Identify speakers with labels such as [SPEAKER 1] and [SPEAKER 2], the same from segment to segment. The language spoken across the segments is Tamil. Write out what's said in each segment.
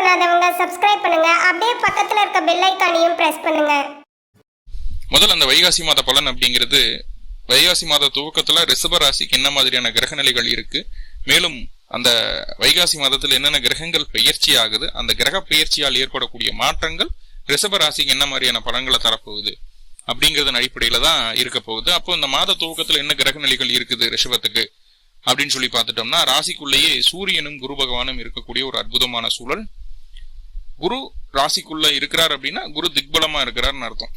[SPEAKER 1] பண்ணாதவங்க சப்ஸ்கிரைப் பண்ணுங்க. அப்படியே பக்கத்துல இருக்க பெல் ஐகானையும் பிரஸ் பண்ணுங்க.
[SPEAKER 2] முதல்ல அந்த வைகாசி மாத பலன் அப்படிங்கிறது, வைகாசி மாத துவக்கத்துல ரிஷப ராசிக்கு என்ன மாதிரியான கிரக நிலைகள் இருக்கு, மேலும் அந்த வைகாசி மாதத்துல என்னென்ன கிரகங்கள் பெயர்ச்சி ஆகுது, அந்த கிரக பெயர்ச்சியால் ஏற்படக்கூடிய மாற்றங்கள் ரிஷப ராசிக்கு என்ன மாதிரியான பலன்களை தரப்போகுது அப்படிங்கறதன் அடிப்படையில தான் இருக்க போகுது. அப்போ இந்த மாத துவக்கத்துல என்ன கிரக நிலைகள் இருக்குது ரிஷபத்துக்கு அப்படின்னு சொல்லி பார்த்துட்டோம்னா, ராசிக்குள்ளேயே சூரியனும் குரு பகவானும் இருக்கக்கூடிய ஒரு அற்புதமான சூழல். குரு ராசிக்குள்ள இருக்கிறார் அப்படின்னா குரு திக்பலமா இருக்கிறார்னு அர்த்தம்.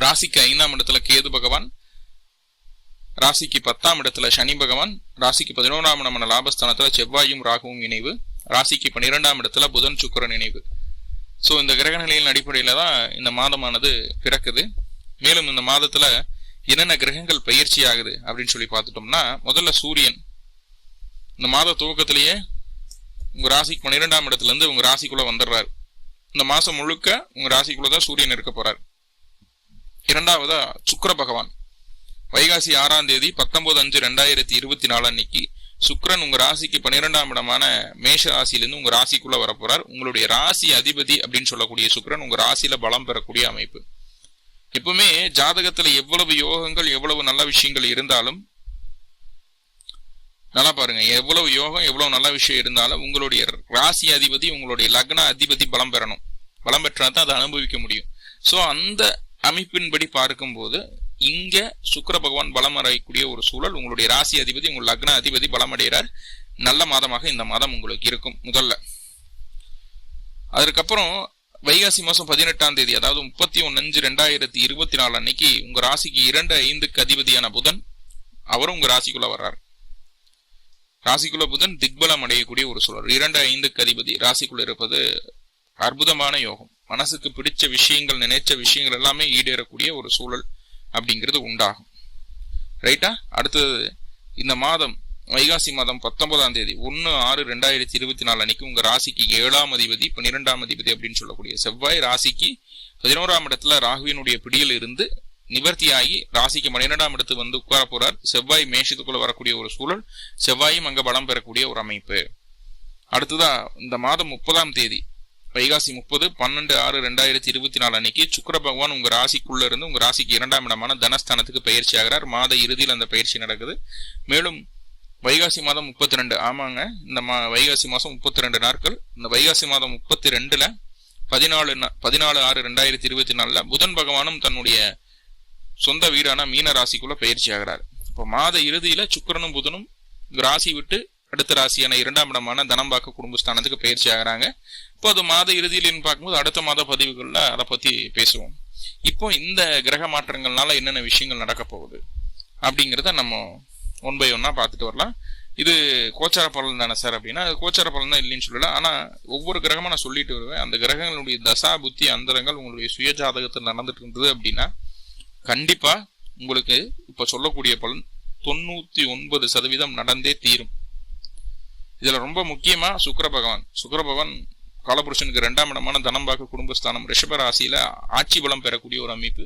[SPEAKER 2] ராசிக்கு 5ஆம் இடத்துல கேது பகவான், ராசிக்கு 10ஆம் இடத்துல சனி பகவான், ராசிக்கு 11ஆம் இடமான லாபஸ்தானத்துல செவ்வாயும் ராகுவும் இணைவு, ராசிக்கு 12ஆம் இடத்துல புதன் சுக்கிரன் இணைவு. சோ இந்த கிரக நிலையின் அடிப்படையில தான் இந்த மாதமானது பிறக்குது. மேலும் இந்த மாதத்துல என்னென்ன கிரகங்கள் பயிற்சி ஆகுது அப்படின்னு சொல்லி பார்த்துட்டோம்னா, முதல்ல சூரியன் இந்த மாத துவக்கத்திலேயே உங்க ராசிக்கு 12ஆம் இடத்துல இருந்து உங்க ராசிக்குள்ள வந்துடுறாரு. இந்த மாசம் முழுக்க உங்க ராசிக்குள்ளதான் சூரியன் இருக்க போறார். இரண்டாவதா சுக்கிர பகவான் வைகாசி 6ஆம் தேதி 19/5/2024 அன்னைக்கு சுக்கிரன் உங்க ராசிக்கு 12ஆம் இடமான மேஷ ராசியிலிருந்து உங்க ராசிக்குள்ள வரப்போறார். உங்களுடைய ராசி அதிபதி அப்படின்னு சொல்லக்கூடிய சுக்கிரன் உங்க ராசியில பலம் பெறக்கூடிய அமைப்பு. எப்பவுமே ஜாதகத்துல எவ்வளவு யோகங்கள் எவ்வளவு நல்ல விஷயங்கள் இருந்தாலும், நல்லா பாருங்க, எவ்வளவு யோகம் எவ்வளவு நல்ல விஷயம் இருந்தாலும் உங்களுடைய ராசி அதிபதி உங்களுடைய லக்ன அதிபதி பலம் பெறணும். பலம் பெற்றாதான் அதை அனுபவிக்க முடியும். சோ அந்த அமைப்பின்படி பார்க்கும்போது இங்க சுக்கிர பகவான் பலம் அடையக்கூடிய ஒரு சூழல். உங்களுடைய ராசி அதிபதி உங்கள் லக்ன அதிபதி பலம் அடைகிறார். நல்ல மாதமாக இந்த மாதம் உங்களுக்கு இருக்கும். முதல்ல அதுக்கப்புறம் வைகாசி மாசம் 18ஆம் தேதி, அதாவது 31/5/2024 அன்னைக்கு உங்க ராசிக்கு 2-5க்கு அதிபதியான புதன் அவரும் உங்க ராசிக்குள்ள வர்றார். ராசிக்குள்ள புதன் திக்பலம் அடையக்கூடிய ஒரு சூழல். 2-5க்கு அதிபதி ராசிக்குள்ள இருப்பது அற்புதமான யோகம். மனசுக்கு பிடிச்ச விஷயங்கள், நினைச்ச விஷயங்கள் எல்லாமே ஈடேறக்கூடிய ஒரு சூழல் அப்படிங்கிறது உண்டாகும். ரைட்டா? அடுத்தது இந்த மாதம் வைகாசி மாதம் 19ஆம் தேதி 1/6/2024 அன்னைக்கு உங்க ராசிக்கு 7ஆம் அதிபதி 12ஆம் அதிபதி அப்படின்னு சொல்லக்கூடிய செவ்வாய் ராசிக்கு 11ஆம் இடத்துல ராகுவினுடைய பிடியில் இருந்து நிவர்த்தியாகி ராசிக்கு 12ஆம் இடத்துக்கு வந்து உட்கார போறார். செவ்வாய் மேஷத்துக்குள்ள வரக்கூடிய ஒரு சூழல். செவ்வாயும் அங்க பலம் பெறக்கூடிய ஒரு அமைப்பு. அடுத்ததா இந்த மாதம் 30ஆம் தேதி வைகாசி 30/12/2024 அன்னைக்கு சுக்கிர பகவான் உங்க ராசிக்குள்ள இருந்து உங்க ராசிக்கு 2ஆம் இடமான தனஸ்தானத்துக்கு பயிற்சி ஆகிறார். மாத இறுதியில் அந்த பயிற்சி நடக்குது. மேலும் வைகாசி மாதம் 32, ஆமாங்க, இந்த வைகாசி மாசம் 32 நாட்கள். இந்த வைகாசி மாதம் 32ல 14/6/2024 புதன் பகவானும் தன்னுடைய சொந்த வீடான மீன ராசிக்குள்ள பயிற்சி ஆகிறார். இப்போ மாத இறுதியில சுக்கிரனும் புதனும் ராசி விட்டு அடுத்த ராசியான 2ஆம் இடமான தனம்பாக்க குடும்பஸ்தானத்துக்கு பயிற்சி ஆகிறாங்க. இப்போ அது மாத இறுதியில்னு பார்க்கும்போது அடுத்த மாத பதிவுகள்ல அதை பத்தி பேசுவோம். இப்போ இந்த கிரக மாற்றங்கள்னால என்னென்ன விஷயங்கள் நடக்க போகுது அப்படிங்கிறத நம்ம 1 by 1 பார்த்துட்டு வரலாம். இது கோச்சார பலன் தானே சார் அப்படின்னா, அது கோச்சார பலன் தான் இல்லைன்னு சொல்லல. ஆனா ஒவ்வொரு கிரகமா நான் சொல்லிட்டு வருவேன். அந்த கிரகங்களுடைய தசா புத்தி அந்தரங்கள் உங்களுடைய சுய ஜாதகத்தில் நடந்துட்டு இருந்தது அப்படின்னா கண்டிப்பா உங்களுக்கு இப்ப சொல்லக்கூடிய பலன் 99% நடந்தே தீரும். இதுல ரொம்ப முக்கியமா சுக்கிர பகவான் காலபுருஷனுக்கு 2ஆம் இடமான தனம்பாக்க குடும்பஸ்தானம் ரிஷப ராசியில ஆட்சி பலம் பெறக்கூடிய ஒரு அமைப்பு.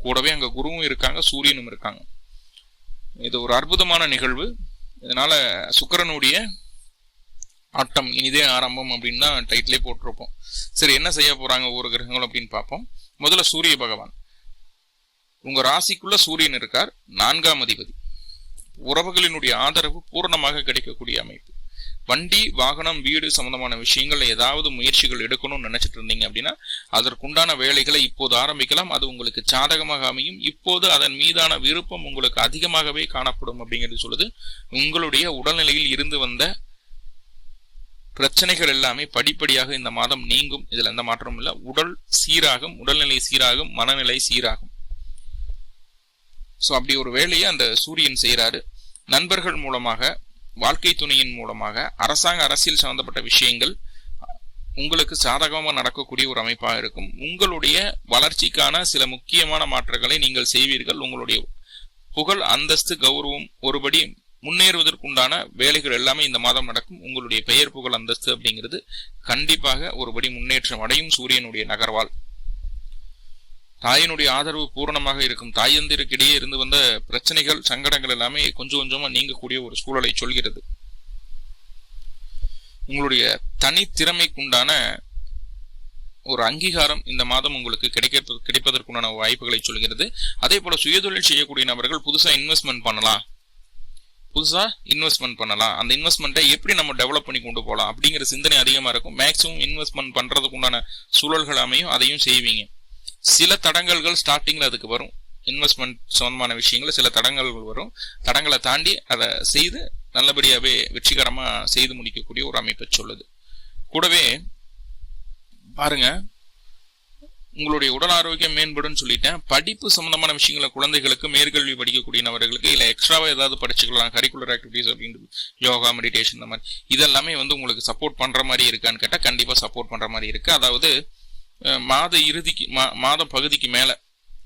[SPEAKER 2] கூடவே அங்க குருவும் இருக்காங்க, சூரியனும் இருக்காங்க. இது ஒரு அற்புதமான நிகழ்வு. இதனால சுக்கிரனுடைய ஆட்டம் இனிதே ஆரம்பம் அப்படின்னு தான் டைட்டிலே போட்டிருப்போம். சரி, என்ன செய்ய போறாங்க ஒவ்வொரு கிரகங்கள் அப்படின்னு பார்ப்போம். முதல்ல சூரிய பகவான் உங்க ராசிக்குள்ள சூரியன் இருக்கார், 4ஆம் அதிபதி. உறவுகளினுடைய ஆதரவு பூர்ணமாக கிடைக்கக்கூடிய அமைப்பு. வண்டி வாகனம் வீடு சம்பந்தமான விஷயங்கள்ல ஏதாவது முயற்சிகள் எடுக்கணும்னு நினைச்சிட்டு இருந்தீங்க அப்படின்னா அதற்குண்டான வேலைகளை இப்போது ஆரம்பிக்கலாம். அது உங்களுக்கு சாதகமாக அமையும். இப்போது அதன் மீதான விருப்பம் உங்களுக்கு அதிகமாகவே காணப்படும் அப்படிங்கிறது சொல்லுது. உங்களுடைய உடல்நிலையில் இருந்து வந்த பிரச்சனைகள் எல்லாமே படிப்படியாக இந்த மாதம் நீங்கும். இதுல எந்த மாற்றமும் இல்லை. உடல் சீராகும், உடல்நிலை சீராகும், மனநிலை சீராகும். சோ அப்படி ஒரு வேலையை அந்த சூரியன் செய்யறாரு. நண்பர்கள் மூலமாக, வாழ்க்கை துணையின் மூலமாக, அரசாங்க அரசியல் சம்பந்தப்பட்ட விஷயங்கள் உங்களுக்கு சாதகமாக நடக்கக்கூடிய ஒரு அமைப்பாக இருக்கும். உங்களுடைய வளர்ச்சிக்கான சில முக்கியமான மாற்றங்களை நீங்கள் செய்வீர்கள். உங்களுடைய புகழ், அந்தஸ்து, கௌரவம் ஒருபடி முன்னேறுவதற்குண்டான வேலைகள் எல்லாமே இந்த மாதம் நடக்கும். உங்களுடைய பெயர், புகழ், அந்தஸ்து அப்படிங்கிறது கண்டிப்பாக ஒருபடி முன்னேற்றம் அடையும் சூரியனுடைய நகர்வால். தாயினுடைய ஆதரவு பூரணமாக இருக்கும். தாயந்திற்கிடையே இருந்து வந்த பிரச்சனைகள், சங்கடங்கள் எல்லாமே கொஞ்சம் கொஞ்சமா நீங்கக்கூடிய ஒரு சூழலை சொல்கிறது. உங்களுடைய தனித்திறமைக்குண்டான ஒரு அங்கீகாரம் இந்த மாதம் உங்களுக்கு கிடைப்பதற்குண்டான வாய்ப்புகளை சொல்கிறது. அதே போல சுயதொழில் செய்யக்கூடிய நபர்கள் புதுசா இன்வெஸ்ட்மெண்ட் பண்ணலாம். அந்த இன்வெஸ்ட்மெண்ட்டை எப்படி நம்ம டெவலப் பண்ணி கொண்டு போகலாம் அப்படிங்கிற சிந்தனை அதிகமா இருக்கும். மேக்சிமம் இன்வெஸ்ட்மெண்ட் பண்றதுக்கு உண்டான சூழல்கள் அமையும், அதையும் செய்வீங்க. சில தடங்கல்கள் ஸ்டார்டிங்ல அதுக்கு வரும். இன்வெஸ்ட்மெண்ட் சம்பந்தமான விஷயங்கள் சில தடங்கல்கள் வரும். தடங்களை தாண்டி அதை செய்து நல்லபடியாவே வெற்றிகரமா செய்து முடிக்கக்கூடிய ஒரு அமைப்பை சொல்லுது. கூடவே பாருங்க, உங்களுடைய உடல் ஆரோக்கியம் மேம்படும் சொல்லிட்டேன். படிப்பு சம்பந்தமான விஷயங்களை குழந்தைகளுக்கு, மேற்கல்வி படிக்கக்கூடிய நபர்களுக்கு இல்ல எக்ஸ்ட்ராவா ஏதாவது படிச்சுக்கலாம், கரிக்குலர் ஆக்டிவிட்டிஸ் அப்படின்னு யோகா, மெடிடேஷன், இந்த மாதிரி இதெல்லாமே உங்களுக்கு சப்போர்ட் பண்ற மாதிரி இருக்கான்னு கேட்டா கண்டிப்பா சப்போர்ட் பண்ற மாதிரி இருக்கு. அதாவது மாத இறுதிக்கு மாத பகுதிக்கு மேல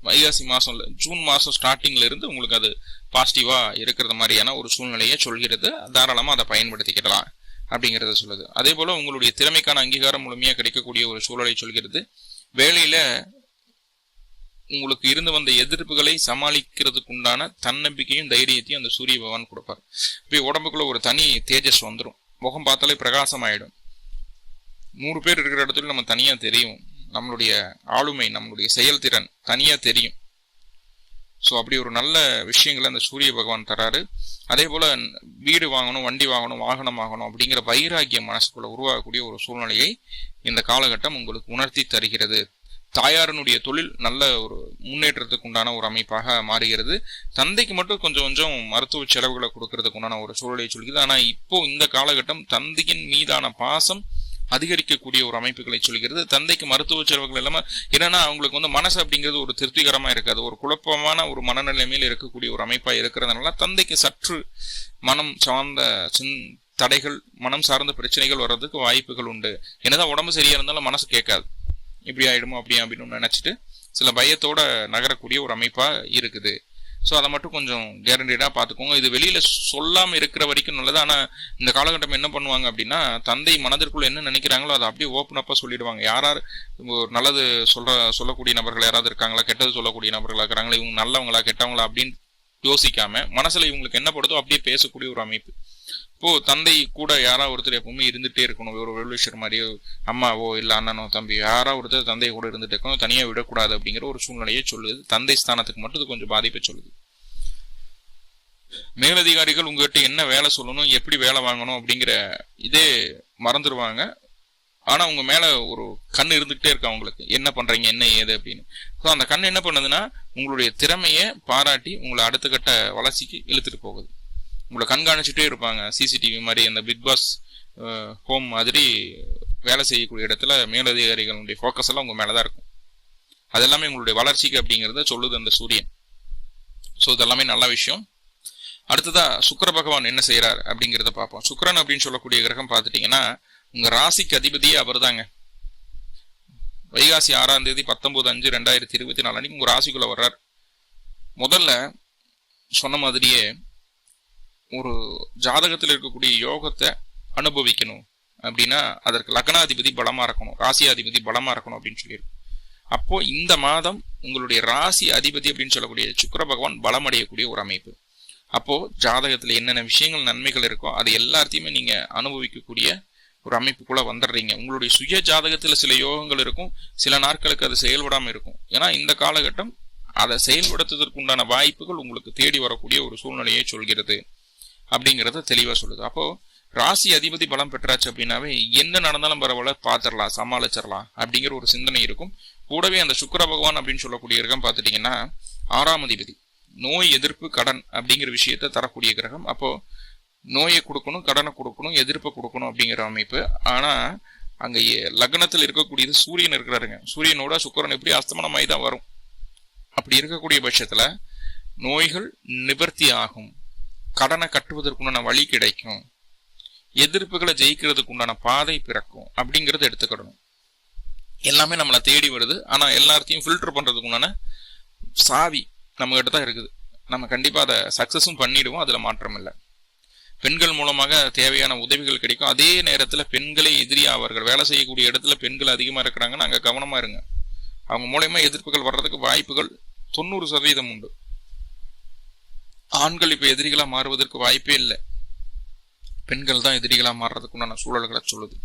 [SPEAKER 2] வைகாசி மாசம் ஜூன் மாசம் ஸ்டார்டிங்ல இருந்து உங்களுக்கு அது பாசிட்டிவா இருக்கிறது மாதிரியான ஒரு சூழ்நிலையை சொல்கிறது. தாராளமா அதை பயன்படுத்திக்கிடலாம் அப்படிங்கறத சொல்லுது. அதே போல உங்களுடைய திறமைக்கான அங்கீகாரம் முழுமையா கிடைக்கக்கூடிய ஒரு சூழலை சொல்கிறது. வேலையில உங்களுக்கு இருந்து வந்த எதிர்ப்புகளை சமாளிக்கிறதுக்கு உண்டான தன்னம்பிக்கையும் தைரியத்தையும் அந்த சூரிய பகவான் கொடுப்பார். இப்ப உடம்புக்குள்ள ஒரு தனி தேஜஸ் வந்துடும். முகம் பார்த்தாலே பிரகாசம் ஆயிடும். 100 பேர் இருக்கிற இடத்துல நம்ம தனியா தெரியும். நம்மளுடைய ஆளுமை, நம்மளுடைய செயல்திறன் தனியா தெரியும். ஸோ அப்படி ஒரு நல்ல விஷயங்களை அந்த சூரிய பகவான் தராரு. அதே போல வீடு வாங்கணும், வண்டி வாங்கணும், வாகனம் வாங்கணும் அப்படிங்கிற வைராக்கியம் மனசுக்குள்ள உருவாகக்கூடிய ஒரு சூழ்நிலையை இந்த காலகட்டம் உங்களுக்கு உணர்த்தி தருகிறது. தாயாரனுடைய தொழில் நல்ல ஒரு முன்னேற்றத்துக்கு உண்டான ஒரு அமைப்பாக மாறுகிறது. தந்தைக்கு மட்டும் கொஞ்சம் கொஞ்சம் மருத்துவ செலவுகளை கொடுக்கறதுக்கு உண்டான ஒரு சூழலை சொல்கிறது. ஆனா இப்போ இந்த காலகட்டம் தந்தையின் மீதான பாசம் அதிகரிக்கக்கூடிய ஒரு அமைப்புகளை சொல்கிறது. தந்தைக்கு மருத்துவ செலவுகள் இல்லாம என்னன்னா அவங்களுக்கு மனசு அப்படிங்கிறது ஒரு திருப்திகரமா இருக்காது. ஒரு குழப்பமான ஒரு மனநிலைமையில் இருக்கக்கூடிய ஒரு அமைப்பா இருக்கிறதுனால தந்தைக்கு சற்று மனம் சார்ந்த தடைகள், மனம் சார்ந்த பிரச்சனைகள் வர்றதுக்கு வாய்ப்புகள் உண்டு. என்னதான் உடம்பு சரியா இருந்தாலும் மனசு கேட்காது. இப்படி ஆயிடுமோ அப்படியா அப்படின்னு நினைச்சிட்டு சில பயத்தோட நகரக்கூடிய ஒரு அமைப்பா இருக்குது. ஸோ அதை மட்டும் கொஞ்சம் கேரண்டடா பார்த்துக்கோங்க. இது வெளியில சொல்லாம இருக்கிற வரைக்கும் நல்லது. ஆனா இந்த காலகட்டம் என்ன பண்ணுவாங்க அப்படின்னா, தந்தை மனதிற்குள்ள என்ன நினைக்கிறாங்களோ அதை அப்படியே ஓப்பன் அப்பா சொல்லிடுவாங்க. யாராரு நல்லது சொல்லக்கூடிய நபர்கள் யாராவது இருக்காங்களா, கெட்டது சொல்லக்கூடிய நபர்களா இருக்கிறாங்களா, இவங்க நல்லவங்களா கெட்டவங்களா அப்படின்னு யோசிக்காம மனசுல இவங்களுக்கு என்ன படுதோ அப்படியே பேசக்கூடிய ஒரு அமைப்பு. இப்போ தந்தை கூட யாராவது ஒருத்தர் எப்பவுமே இருந்துட்டே இருக்கணும். ஒரு வெல்விஷர் மாதிரியோ, அம்மாவோ இல்ல அண்ணனோ தம்பியோ யாராவது ஒருத்தர் தந்தை கூட இருந்துட்டு இருக்கணும், தனியா விடக்கூடாது அப்படிங்கிற ஒரு சூழ்நிலையை சொல்லுது. தந்தை ஸ்தானத்துக்கு மட்டும் இது கொஞ்சம் பாதிப்பை சொல்லுது. மேலதிகாரிகள் உங்ககிட்ட என்ன வேலை சொல்லணும், எப்படி வேலை வாங்கணும் அப்படிங்கிற இதே மறந்துடுவாங்க. ஆனா உங்க மேல ஒரு கண் இருந்துகிட்டே இருக்கு அவங்களுக்கு, என்ன பண்றீங்க என்ன ஏது அப்படின்னு. ஸோ அந்த கண் என்ன பண்ணுதுன்னா உங்களுடைய திறமையை பாராட்டி உங்களை அடுத்த கட்ட வளர்ச்சிக்கு இழுத்துட்டு போகுது. உங்களை கண்காணிச்சுட்டே இருப்பாங்க. சிசிடிவி மாதிரி அந்த பிக் பாஸ் ஹோம் மாதிரி வேலை செய்யக்கூடிய இடத்துல மேலதிகாரிகளுடைய ஃபோக்கஸ் எல்லாம் உங்க மேலதான் இருக்கும். அது எல்லாமே உங்களுடைய வளர்ச்சிக்கு அப்படிங்கிறத சொல்லுது அந்த சூரியன். ஸோ இதெல்லாமே நல்ல விஷயம். அடுத்ததா சுக்கிர பகவான் என்ன செய்யறாரு அப்படிங்கிறத பார்ப்போம். சுக்கிரன் அப்படின்னு சொல்லக்கூடிய கிரகம் பார்த்துட்டீங்கன்னா உங்க ராசிக்கு அதிபதியே அவர் தாங்க. வைகாசி 6ஆம் தேதி 19/5/2024 அன்னைக்கு உங்க ராசிக்குள்ள வர்றார். முதல்ல சொன்ன மாதிரியே ஒரு ஜாதகத்தில் இருக்கக்கூடிய யோகத்தை அனுபவிக்கணும் அப்படின்னா அதற்கு லக்னாதிபதி பலமா இருக்கணும், ராசியாதிபதி பலமா இருக்கணும் அப்படின்னு சொல்லியிருக்கு. அப்போ இந்த மாதம் உங்களுடைய ராசி அதிபதி அப்படின்னு சொல்லக்கூடிய சுக்கிர பகவான் பலமடையக்கூடிய ஒரு அமைப்பு. அப்போ ஜாதகத்துல என்னென்ன விஷயங்கள் நன்மைகள் இருக்கோ அது எல்லாத்தையுமே நீங்க அனுபவிக்கக்கூடிய ஒரு அமைப்புக்குள்ள வந்துடுறீங்க. உங்களுடைய சுய ஜாதகத்துல சில யோகங்கள் இருக்கும், சில நாட்களுக்கு அது செயல்படாம இருக்கும். ஏன்னா இந்த காலகட்டம் அதை செயல்படுத்துவதற்கு உண்டான வாய்ப்புகள் உங்களுக்கு தேடி வரக்கூடிய ஒரு சூழ்நிலையை சொல்கிறது அப்படிங்கறத தெளிவா சொல்லுது. அப்போ ராசி அதிபதி பலம் பெற்றாச்சு அப்படின்னாவே என்ன நடந்தாலும் பரவாயில்ல பாத்திரலாம், சமாளிச்சிடலாம் அப்படிங்கிற ஒரு சிந்தனை இருக்கும். கூடவே அந்த சுக்கிர பகவான் அப்படின்னு சொல்லக்கூடிய கிரகம் பார்த்துட்டீங்கன்னா 6ஆம் அதிபதி, நோய் எதிர்ப்பு கடன் அப்படிங்கிற விஷயத்த தரக்கூடிய கிரகம். அப்போ நோயை கொடுக்கணும், கடனை கொடுக்கணும், எதிர்ப்பை கொடுக்கணும் அப்படிங்கிற அமைப்பு. ஆனா அங்க லக்னத்தில் இருக்கக்கூடியது சூரியன் இருக்கிறாருங்க. சூரியனோட சுக்கிரன் எப்படி அஸ்தமனமாய் தான் வரும். அப்படி இருக்கக்கூடிய பட்சத்துல நோய்கள் நிவர்த்தி ஆகும், கடனை கட்டுவதற்குண்டான வழி கிடைக்கும், எதிர்ப்புகளை ஜெயிக்கிறதுக்கு உண்டான பாதை பிறக்கும் அப்படிங்கறத எடுத்துக்கிடணும். எல்லாமே நம்மளை தேடி வருது. ஆனா எல்லாத்தையும் ஃபில்டர் பண்றதுக்கு உண்டான சாவி நம்ம கிட்ட தான் இருக்குது. நம்ம கண்டிப்பா அதை சக்சஸும் பண்ணிடுவோம், அதுல மாற்றம் இல்லை. பெண்கள் மூலமாக தேவையான உதவிகள் கிடைக்கும். அதே நேரத்துல பெண்களை எதிரி ஆவார்கள். வேலை செய்யக்கூடிய இடத்துல பெண்கள் அதிகமா இருக்கிறாங்கன்னா அங்க கவனமா இருங்க. அவங்க மூலமா எதிர்ப்புகள் வர்றதுக்கு வாய்ப்புகள் 90% உண்டு. ஆண்கள் இப்ப எதிரிகளா மாறுவதற்கு வாய்ப்பே இல்லை. பெண்கள் தான் எதிரிகளாக மாறுறதுக்கு உண்டான சூழல்களை சொல்லுது.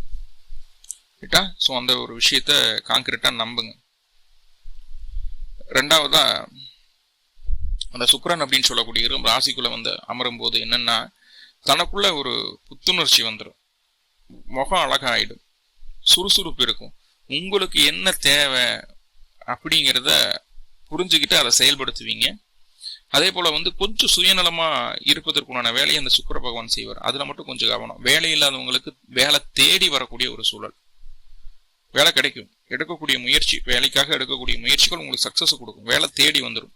[SPEAKER 2] ரைட்டா? ஸோ அந்த ஒரு விஷயத்த கான்கிரீட்டாக நம்புங்க. ரெண்டாவதா அந்த சுக்கிரன் அப்படின்னு சொல்லக்கூடிய ராசிக்குள்ள வந்து அமரும் போது என்னன்னா, தனக்குள்ள ஒரு புத்துணர்ச்சி வந்துடும், முகம் அழகாயிடும், சுறுசுறுப்பு இருக்கும். உங்களுக்கு என்ன தேவை அப்படிங்கிறத புரிஞ்சுக்கிட்டு அதை செயல்படுத்துவீங்க. அதே போல வந்து கொஞ்சம் சுயநலமா இருப்பதற்குண்டான வேலையை அந்த சுக்கிர பகவான் செய்வார். அதுல மட்டும் கொஞ்சம் கவனம். வேலை இல்லாதவங்களுக்கு வேலை தேடி வரக்கூடிய ஒரு சூழல், வேலை கிடைக்கும். எடுக்கக்கூடிய முயற்சி, வேலைக்காக எடுக்கக்கூடிய முயற்சிகள் உங்களுக்கு சக்சஸ் கொடுக்கும், வேலை தேடி வந்துடும்.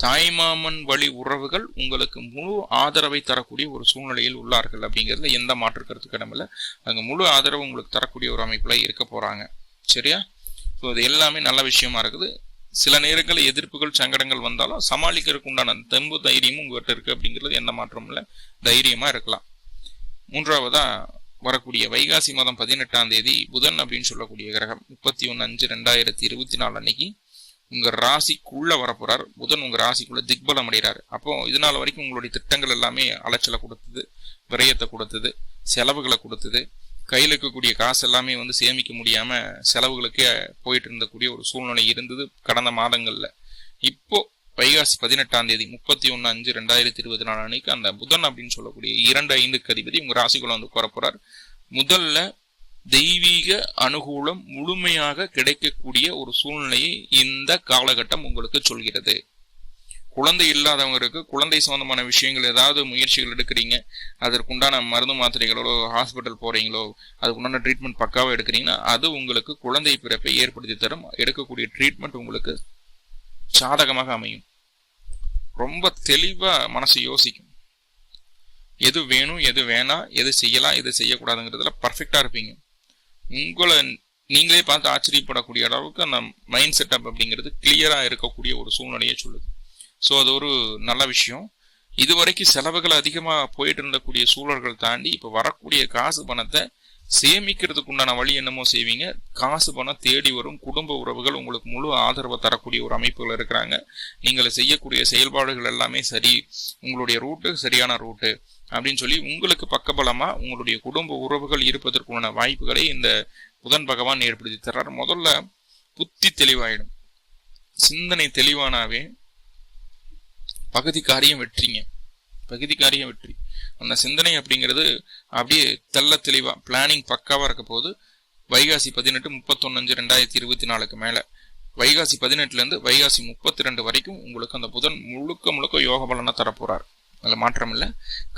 [SPEAKER 2] தாய்மாமன் வழி உறவுகள் உங்களுக்கு முழு ஆதரவை தரக்கூடிய ஒரு சூழ்நிலையில் உள்ளார்கள் அப்படிங்கிறதுல எந்த மாற்று கருத்துக்கு இடமில்லை. அங்க முழு ஆதரவு உங்களுக்கு தரக்கூடிய ஒரு அமைப்புல இருக்க போறாங்க. சரியா? ஸோ இது எல்லாமே நல்ல விஷயமா இருக்குது. சில நேரங்கள் எதிர்ப்புகள் சங்கடங்கள் வந்தாலும் சமாளிக்கிறதுக்கு உண்டான தெம்பு தைரியமும் உங்ககிட்ட இருக்கு அப்படிங்கிறது எந்த மாற்றமும் இல்லை. தைரியமா இருக்கலாம். மூன்றாவதா வரக்கூடிய வைகாசி மாதம் 18ஆம் தேதி புதன் அப்படின்னு சொல்லக்கூடிய கிரகம் 31/5/2024 அன்னைக்கு உங்க ராசிக்குள்ள வரப்போறார். புதன் உங்க ராசிக்குள்ள திக்பலம் அடைகிறாரு. அப்போ இதனால வரைக்கும் உங்களுடைய திட்டங்கள் எல்லாமே அலைச்சலை கொடுத்தது, விரயத்தை கொடுத்தது, செலவுகளை கொடுத்தது. கையில் இருக்கக்கூடிய காசு எல்லாமே வந்து சேமிக்க முடியாம செலவுகளுக்கே போயிட்டு இருந்தக்கூடிய ஒரு சூழ்நிலை இருந்தது கடந்த மாதங்கள்ல. இப்போ வைகாசி 18ஆம் தேதி 31/5/2024 அன்னைக்கு அந்த புதன் அப்படின்னு சொல்லக்கூடிய 2/5க்கு அதிபதி உங்க ராசிக்குள்ள வந்து வரப்போறார். முதல்ல தெய்வீக அனுகூலம் முழுமையாக கிடைக்கக்கூடிய ஒரு சூழ்நிலையை இந்த காலகட்டம் உங்களுக்கு சொல்கிறது. குழந்தை இல்லாதவங்களுக்கு குழந்தை சம்பந்தமான விஷயங்கள் ஏதாவது முயற்சிகள் எடுக்கிறீங்க, அதற்குண்டான மருந்து மாத்திரைகளோ ஹாஸ்பிட்டல் போறீங்களோ அதுக்குண்டான ட்ரீட்மெண்ட் பக்காவா எடுக்கிறீங்கன்னா அது உங்களுக்கு குழந்தை பிறப்பை ஏற்படுத்தி தரும். எடுக்கக்கூடிய ட்ரீட்மெண்ட் உங்களுக்கு சாதகமாக அமையும். ரொம்ப தெளிவா மனசு யோசிக்கும், எது வேணும் எது வேணாம், எது செய்யலாம் எது செய்யக்கூடாதுங்கிறதுல பர்ஃபெக்டா இருப்பீங்க. உங்களை நீங்களே பார்த்து ஆச்சரியப்படக்கூடிய அளவுக்கு அந்த மைண்ட் செட்டப் அப்படிங்கிறது கிளியரா இருக்கக்கூடிய ஒரு சூழ்நிலையை சொல்லுது. ஸோ அது ஒரு நல்ல விஷயம். இதுவரைக்கும் செலவுகள் அதிகமா போயிட்டு இருந்தக்கூடிய சூழல்கள் தாண்டி இப்ப வரக்கூடிய காசு பணத்தை சேமிக்கிறதுக்கு உண்டான வழி என்னமோ செய்வீங்க. காசு பணம் தேடி வரும். குடும்ப உறவுகள் உங்களுக்கு முழு ஆதரவை தரக்கூடிய ஒரு அமைப்புகள் இருக்கிறாங்க. நீங்கள் செய்யக்கூடிய செயல்பாடுகள் எல்லாமே சரி, உங்களுடைய ரூட்டு சரியான ரூட்டு அப்படின்னு சொல்லி உங்களுக்கு பக்கபலமா உங்களுடைய குடும்ப உறவுகள் இருப்பதற்குண்டான வாய்ப்புகளை இந்த புதன் பகவான் ஏற்படுத்தி தர்றார். முதல்ல புத்தி தெளிவாயிடும், சிந்தனை தெளிவானாவே பகுதி காரியம் வெற்றிங்க. பகுதி காரியம் வெற்றி. அந்த சிந்தனை அப்படிங்கிறது அப்படியே தெல்ல தெளிவா பிளானிங் பக்காவா இருக்க போது வைகாசி 18 31/5/2024 மேல வைகாசி 18 இருந்து வைகாசி 32 வரைக்கும் உங்களுக்கு அந்த புதன் முழுக்க யோக பலனா தரப்போறார். அதில் மாற்றம் இல்லை.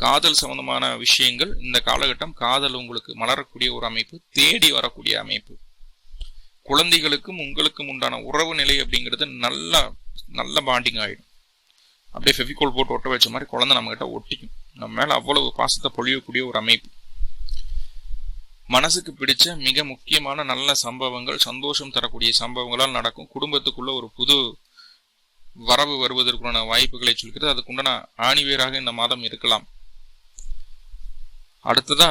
[SPEAKER 2] காதல் சம்பந்தமான விஷயங்கள் இந்த காலகட்டம் காதல் உங்களுக்கு மலரக்கூடிய ஒரு அமைப்பு, தேடி வரக்கூடிய அமைப்பு. குழந்தைகளுக்கும் உங்களுக்கும் உண்டான உறவு நிலை அப்படிங்கிறது நல்ல பாண்டிங் ஆயிடும். அப்படியே ஃபெவிகோல் போட்டு ஒட்ட வச்ச மாதிரி குழந்தை நம்ம கிட்ட ஒட்டிக்கும். நம்ம மேல அவ்வளவு பாசத்தை பொழியக்கூடிய ஒரு அமைப்பு. மனசுக்கு பிடிச்ச மிக முக்கியமான நல்ல சம்பவங்கள், சந்தோஷம் தரக்கூடிய சம்பவங்களால் நடக்கும். குடும்பத்துக்குள்ள ஒரு புது வரவு வருவதற்குண்டான வாய்ப்புகளை சொல்கிறது. அதுக்குண்டான ஆணிவேராக இந்த மாதம் இருக்கலாம். அடுத்ததா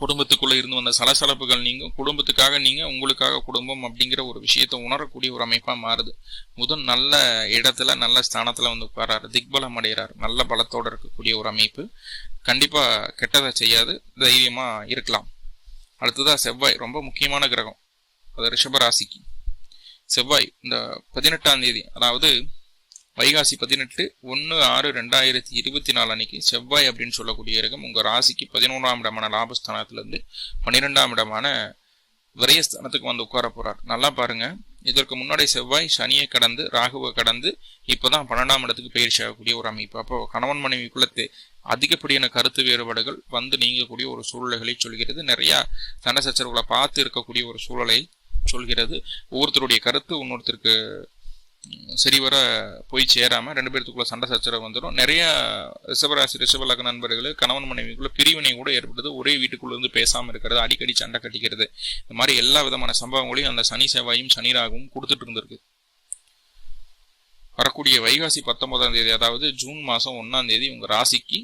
[SPEAKER 2] குடும்பத்துக்குள்ள இருந்து வந்த சலசலப்புகள் நீங்க குடும்பத்துக்காக நீங்க உங்களுக்காக குடும்பம் அப்படிங்கிற ஒரு விஷயத்த உணரக்கூடிய ஒரு அமைப்பா மாறுது. முதல் நல்ல இடத்துல நல்ல ஸ்தானத்துல வந்து உட்காராரு, திக்பலம் அடைகிறார், நல்ல பலத்தோட இருக்கக்கூடிய ஒரு அமைப்பு. கண்டிப்பா கெட்டதை செய்யாது, தைரியமா இருக்கலாம். அடுத்ததா செவ்வாய், ரொம்ப முக்கியமான கிரகம். அது ரிஷபராசிக்கு செவ்வாய் இந்த 18ஆம் தேதி, அதாவது வைகாசி 18/1/6/2024 அன்னைக்கு செவ்வாய் அப்படின்னு சொல்லக்கூடிய கிரகம் உங்க ராசிக்கு 11ஆம் இடமான லாபஸ்தானத்திலிருந்து 12ஆம் இடமான விரயஸ்தானத்துக்கு வந்து உட்கார போறார். நல்லா பாருங்க, இதற்கு முன்னாடி செவ்வாய் சனியை கடந்து ராகுவை கடந்து இப்பதான் 12ஆம் இடத்துக்கு பயிற்சி ஆகக்கூடிய ஒரு அமைப்பு. அப்போ கணவன் மனைவிக்குள்ள அதிகப்படியான கருத்து வேறுபாடுகள் வந்து நீங்கக்கூடிய ஒரு சூழ்நிலைகளை சொல்கிறது. நிறைய சண்டை சச்சரவுகளை பார்த்து இருக்கக்கூடிய ஒரு சூழலை சொல்கிறது. ஒவ்வொருத்தருடைய கருத்து இன்னொருத்தருக்கு சரிவர போய் சேராம 2 பேர்த்துக்குள்ள சண்டை சச்சரவு வந்துடும். நிறைய ரிஷபராசி ரிஷப லக்ன நண்பர்கள் கணவன் மனைவிக்குள்ள பிரிவினை கூட ஏற்படுது. ஒரே வீட்டுக்குள்ள இருந்து பேசாம இருக்கிறது, அடிக்கடி சண்டை கட்டிக்கிறது, இந்த மாதிரி எல்லா விதமான சம்பவங்களையும் அந்த சனி செவ்வாயும் சனி ராகுவும் கொடுத்துட்டு இருந்திருக்கு. வரக்கூடிய வைகாசி 19ஆம் தேதி, அதாவது ஜூன் மாசம் 1ஆம் தேதி உங்க ராசிக்கு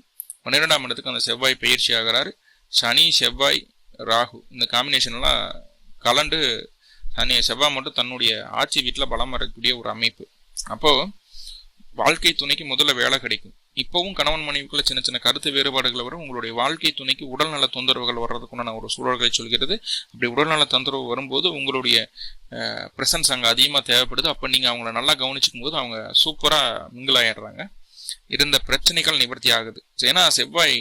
[SPEAKER 2] 12ஆம் இடத்துக்கு அந்த செவ்வாய் பயிற்சி ஆகிறாரு. சனி செவ்வாய் ராகு இந்த காம்பினேஷன் எல்லாம் கலண்டு செவ்வாய் மட்டும் தன்னுடைய ஆட்சி வீட்டுல பலம் வரக்கூடிய ஒரு அமைப்பு. அப்போ வாழ்க்கை துணைக்கு முதல்ல வேலை கிடைக்கும். இப்பவும் கணவன் மனைவிக்குள்ள சின்ன சின்ன கருத்து வேறுபாடுகள் வரும். உங்களுடைய வாழ்க்கை துணைக்கு உடல்நல தொந்தரவுகள் வர்றதுக்குண்டான ஒரு சூழல்களை சொல்கிறது. அப்படி உடல்நல தொந்தரவு வரும்போது உங்களுடைய பிரசன்ஸ் அங்கே அதிகமாக தேவைப்படுது. அப்போ நீங்கள் அவங்கள நல்லா கவனிச்சுக்கும் போது அவங்க சூப்பராக மிங்கிள் ஆயிடுறாங்க. இருந்த பிரச்சனைகள் நிவர்த்தி ஆகுது. ஏன்னா செவ்வாய்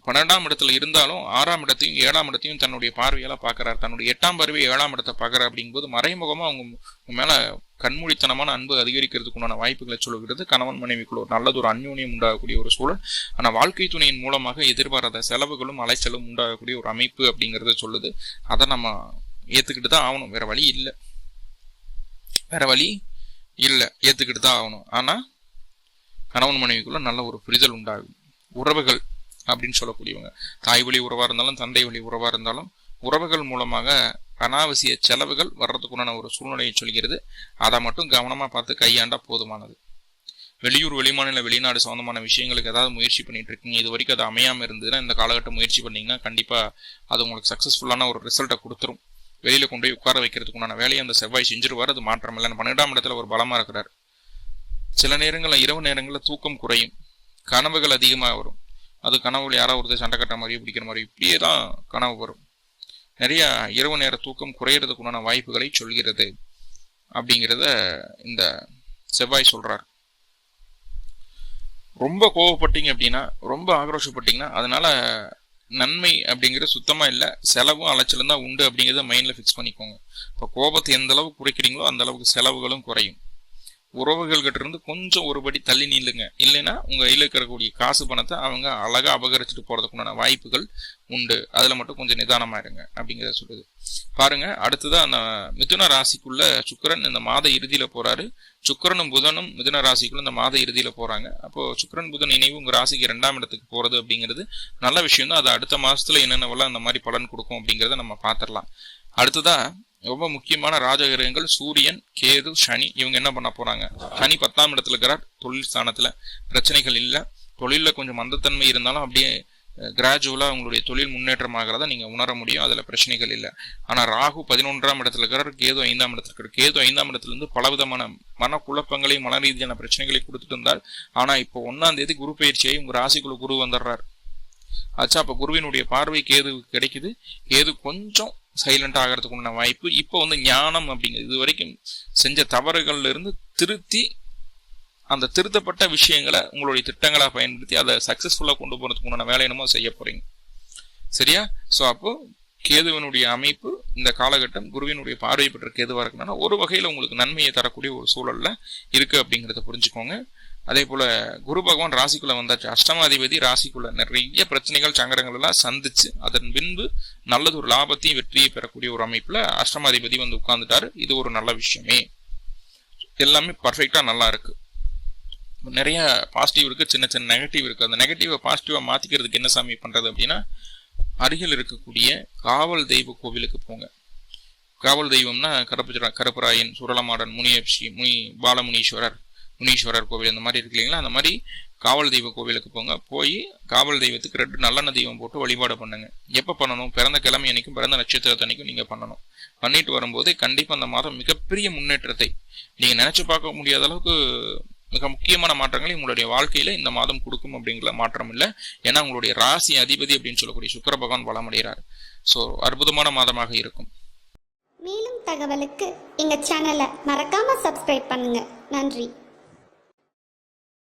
[SPEAKER 2] 12ஆம் இடத்துல இருந்தாலும் 6ஆம் இடத்தையும் 7ஆம் இடத்தையும் தன்னுடைய பார்வையால பார்க்கறாரு. தன்னுடைய 8ஆம் பார்வை 7ஆம் இடத்தை பார்க்கறாரு. அப்படிங்கும்போது மறைமுகமா அவங்க மேல கண்மூடித்தனமான அன்பு அதிகரிக்கிறதுக்குண்டான வாய்ப்புகளை சொல்லுகிறது. கணவன் மனைவிக்குள்ள ஒரு நல்லது ஒரு அந்யோன்யம் உண்டாகக்கூடிய ஒரு சூழல். ஆனா வாழ்க்கை துணையின் மூலமாக எதிர்பாராத செலவுகளும் அலைச்சலும் உண்டாகக்கூடிய ஒரு அமைப்பு அப்படிங்கறத சொல்லுது. அதை நம்ம ஏத்துக்கிட்டு தான் ஆகணும். வேற வழி இல்லை, ஏத்துக்கிட்டு தான் ஆகணும். ஆனா கணவன் மனைவிக்குள்ள நல்ல ஒரு புரிதல் உண்டாகும். உறவுகள் அப்படின்னு சொல்லக்கூடியவங்க, தாய் வழி உறவா இருந்தாலும் தந்தை வழி உறவா இருந்தாலும் உறவுகள் மூலமாக அனாவசிய செலவுகள் வர்றதுக்குண்டான ஒரு சூழ்நிலையை சொல்கிறது. அதை மட்டும் கவனமா பார்த்து கையாண்டா போதுமானது. வெளியூர், வெளிமாநில, வெளிநாடு சம்பந்தமான விஷயங்களுக்கு ஏதாவது முயற்சி பண்ணிட்டு இருக்கீங்க, இது வரைக்கும் அது அமையாம இருந்ததுன்னா இந்த காலகட்டம் முயற்சி பண்ணீங்கன்னா கண்டிப்பா அது உங்களுக்கு சக்சஸ்ஃபுல்லான ஒரு ரிசல்ட்டை கொடுத்துரும். வெளியில கொண்டு போய் உட்கார வைக்கிறதுக்குண்டான வேலையை அந்த செவ்வாய் செஞ்சிருவார். அது மாற்றம் இல்லை. 12ஆம் இடத்துல ஒரு பலமா இருக்கிறார். சில நேரங்களில் இரவு நேரங்களில் தூக்கம் குறையும், கனவுகள் அதிகமாக வரும். அது கனவுல யாராவது ஒருத்தர் சண்டை கட்டுற மாதிரி பிடிக்கிற மாதிரி இப்படியே தான் கனவு வரும். நிறைய இரவு நேர தூக்கம் குறையிறதுக்குண்டான வாய்ப்புகளை சொல்கிறது அப்படிங்கிறத இந்த செவ்வாய் சொல்றார். ரொம்ப கோவப்பட்டீங்க அப்படின்னா, ரொம்ப ஆக்ரோஷப்பட்டீங்கன்னா அதனால நன்மை அப்படிங்கிறது சுத்தமா இல்லை, செலவும் அலைச்சலும் தான் உண்டு அப்படிங்கிறத மைண்ட்ல ஃபிக்ஸ் பண்ணிக்கோங்க. இப்போ கோபத்தை எந்த அளவுக்கு குறைக்கிறீங்களோ அந்த அளவுக்கு செலவுகளும் குறையும். உறவுகள் கிட்ட இருந்து கொஞ்சம் ஒருபடி தள்ளி நில்லுங்க. இல்லைன்னா உங்க கையில் இருக்கக்கூடிய காசு பணத்தை அவங்க அழகா அபகரிச்சுட்டு போறதுக்குண்டான வாய்ப்புகள் உண்டு. அதுல மட்டும் கொஞ்சம் நிதானமா இருங்க அப்படிங்கிறத சொல்லுது. பாருங்க, அடுத்ததான் அந்த மிதுன ராசிக்குள்ள சுக்கிரன் இந்த மாத இறுதியில போறாரு. சுக்கிரனும் புதனும் மிதுன ராசிக்குள்ள இந்த மாத இறுதியில போறாங்க. அப்போ சுக்கிரன் புதன் இணைவு உங்க ராசிக்கு 2ஆம் இடத்துக்கு போறது அப்படிங்கிறது நல்ல விஷயம் தான். அது அடுத்த மாசத்துல என்னென்னவெல்லாம் அந்த மாதிரி பலன் கொடுக்கும் அப்படிங்கிறத நம்ம பாத்திரலாம். அடுத்ததா ரொம்ப முக்கியமான ராஜகிரகங்கள் சூரியன், கேது, சனி. இவங்க என்ன பண்ண போறாங்க? சனி 10ஆம் இடத்துல இருக்கிறார். தொழில் ஸ்தானத்துல பிரச்சனைகள் இல்லை. தொழில கொஞ்சம் மந்தத்தன்மை இருந்தாலும் அப்படியே கிராஜுவலா உங்களுடைய தொழில் முன்னேற்றம் ஆகிறத நீங்க உணர முடியும். அதுல பிரச்சனைகள் இல்லை. ஆனா ராகு 11ஆம் இடத்துல இருக்கிறார். கேது 5ஆம் இடத்துல இருக்கிறார். கேது 5ஆம் இடத்துல இருந்து பலவிதமான மன குழப்பங்களை, மன ரீதியான பிரச்சனைகளை கொடுத்துட்டு இருந்தார். ஆனா இப்போ 1ஆம் தேதி குரு பயிற்சியாகி உங்க ராசிக்குள்ள குரு வந்துடுறாரு. ஆச்சா, அப்ப குருவினுடைய பார்வை கேதுவுக்கு கிடைக்குது. கேது கொஞ்சம் சைலண்டா ஆகிறதுக்குள்ள வாய்ப்பு. இப்போ ஞானம் அப்படிங்கிறது இது வரைக்கும் செஞ்ச தவறுகள்ல இருந்து திருத்தி அந்த திருத்தப்பட்ட விஷயங்களை உங்களுடைய திட்டங்களா பயன்படுத்தி அதை சக்சஸ்ஃபுல்லா கொண்டு போறதுக்குண்டான வேலை என்னமோ செய்ய போறீங்க. சரியா? சோ அப்போ கேதுவனுடைய அமைப்பு இந்த காலகட்டம் குருவினுடைய பார்வை பெற்ற கேதுவா இருக்குன்னா ஒரு வகையில உங்களுக்கு நன்மையை தரக்கூடிய ஒரு சூழல்ல இருக்கு அப்படிங்கிறத புரிஞ்சுக்கோங்க. அதே போல குரு பகவான் ராசிக்குள்ள வந்தாச்சு. அஷ்டமாதிபதி ராசிக்குள்ள நிறைய பிரச்சனைகள், சங்கடங்கள் எல்லாம் சந்திச்சு அதன் பின்பு நல்லது ஒரு லாபத்தையும் வெற்றியை பெறக்கூடிய ஒரு அமைப்புல அஷ்டமாதிபதி உட்கார்ந்துட்டாரு. இது ஒரு நல்ல விஷயமே. எல்லாமே பர்ஃபெக்டா நல்லா இருக்கு. நிறைய பாசிட்டிவ் இருக்கு, சின்ன சின்ன நெகட்டிவ் இருக்கு. அந்த நெகட்டிவ் பாசிட்டிவா மாத்திக்கிறதுக்கு என்ன சாமி பண்றது அப்படின்னா, அருகில் இருக்கக்கூடிய காவல் தெய்வ கோவிலுக்கு போங்க. காவல் தெய்வம்னா கருப்பராயன், சுரலமாடன், முனி முனீஸ்வரர் கோவில் இந்த மாதிரி இருக்கு இல்லைங்களா? அந்த மாதிரி காவல் தெய்வ கோவிலுக்கு போங்க. போய் காவல் தெய்வத்துக்கு 2 நல்லெண்ணெய் தெய்வம் போட்டு வழிபாடு பண்ணுங்க. எப்ப பண்ணணும்? பிறந்த கிழமை அன்னைக்கும் பிறந்த நட்சத்திரத்தன்னைக்கும் நீங்க பண்ணணும். பண்ணிட்டு வரும்போது கண்டிப்பா அந்த மாதம் மிகப்பெரிய முன்னேற்றத்தை நீங்க நினைச்சு பார்க்க முடியாத அளவுக்கு மிக முக்கியமான மாற்றங்களை உங்களுடைய வாழ்க்கையில இந்த மாதம் கொடுக்கும் அப்படிங்கிற மாற்றம் இல்லை. ஏன்னா உங்களுடைய ராசி அதிபதி அப்படின்னு சொல்லக்கூடிய சுக்கிர பகவான் பலமடைகிறார். ஸோ அற்புதமான மாதமாக இருக்கும்.
[SPEAKER 1] மேலும் தகவலுக்கு எங்க சேனலை மறக்காம சப்ஸ்கிரைப் பண்ணுங்க. நன்றி.